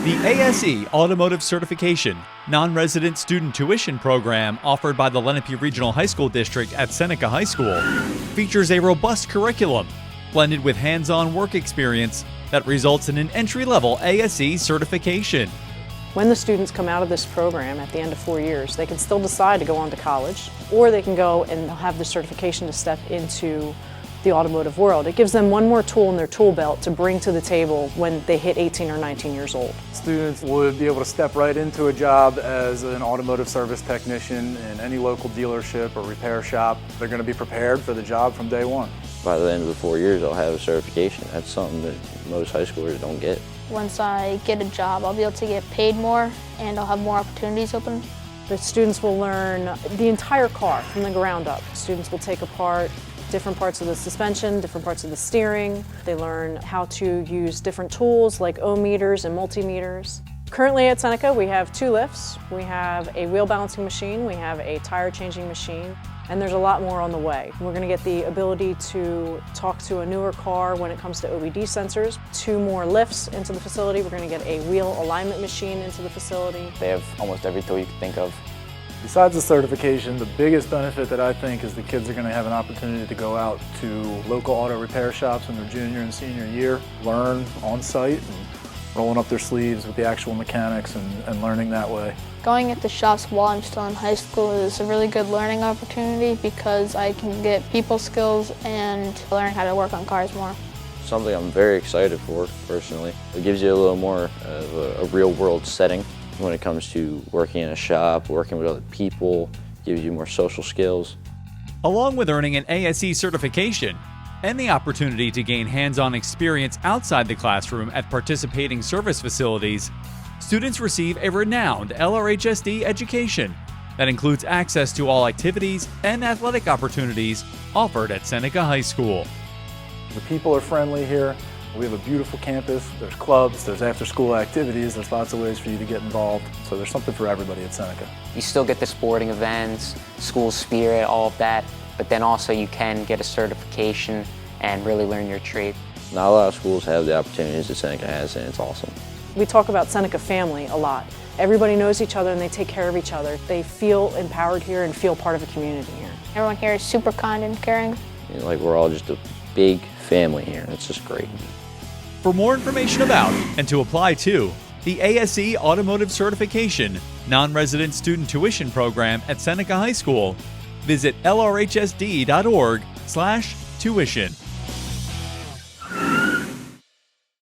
The ASE Automotive Certification, non-resident student tuition program offered by the Lenape Regional High School District at Seneca High School, features a robust curriculum blended with hands-on work experience that results in an entry-level ASE certification. When the students come out of this program at the end of 4 years, they can still decide to go on to college, or they can go and have the certification to step into the automotive world. It gives them one more tool in their tool belt to bring to the table when they hit 18 or 19 years old. Students would be able to step right into a job as an automotive service technician in any local dealership or repair shop. They're going to be prepared for the job from day one. By the end of the 4 years, I'll have a certification. That's something that most high schoolers don't get. Once I get a job, I'll be able to get paid more and I'll have more opportunities open. The students will learn the entire car from the ground up. Students will take apart different parts of the suspension, different parts of the steering. They learn how to use different tools like ohm meters and multimeters. Currently at Seneca, we have 2 lifts. We have a wheel balancing machine, we have a tire changing machine, and there's a lot more on the way. We're going to get the ability to talk to a newer car when it comes to OBD sensors. 2 more lifts into the facility. We're going to get a wheel alignment machine into the facility. They have almost every tool you can think of. Besides the certification, the biggest benefit that I think is the kids are going to have an opportunity to go out to local auto repair shops in their junior and senior year, learn on site and rolling up their sleeves with the actual mechanics and learning that way. Going at the shops while I'm still in high school is a really good learning opportunity because I can get people skills and learn how to work on cars more. Something I'm very excited for, personally. It gives you a little more of a real-world setting when it comes to working in a shop, working with other people, gives you more social skills. Along with earning an ASE certification and the opportunity to gain hands-on experience outside the classroom at participating service facilities, students receive a renowned LRHSD education that includes access to all activities and athletic opportunities offered at Seneca High School. The people are friendly here. We have a beautiful campus. There's clubs, there's after-school activities, there's lots of ways for you to get involved. So there's something for everybody at Seneca. You still get the sporting events, school spirit, all of that, but then also you can get a certification and really learn your trade. Not a lot of schools have the opportunities that Seneca has, and it's awesome. We talk about Seneca family a lot. Everybody knows each other and they take care of each other. They feel empowered here and feel part of a community here. Everyone here is super kind and caring. You know, like we're all just a big family here, and it's just great. For more information about and to apply to the ASE Automotive Certification Non-Resident Student Tuition Program at Seneca High School, visit lrhsd.org/tuition.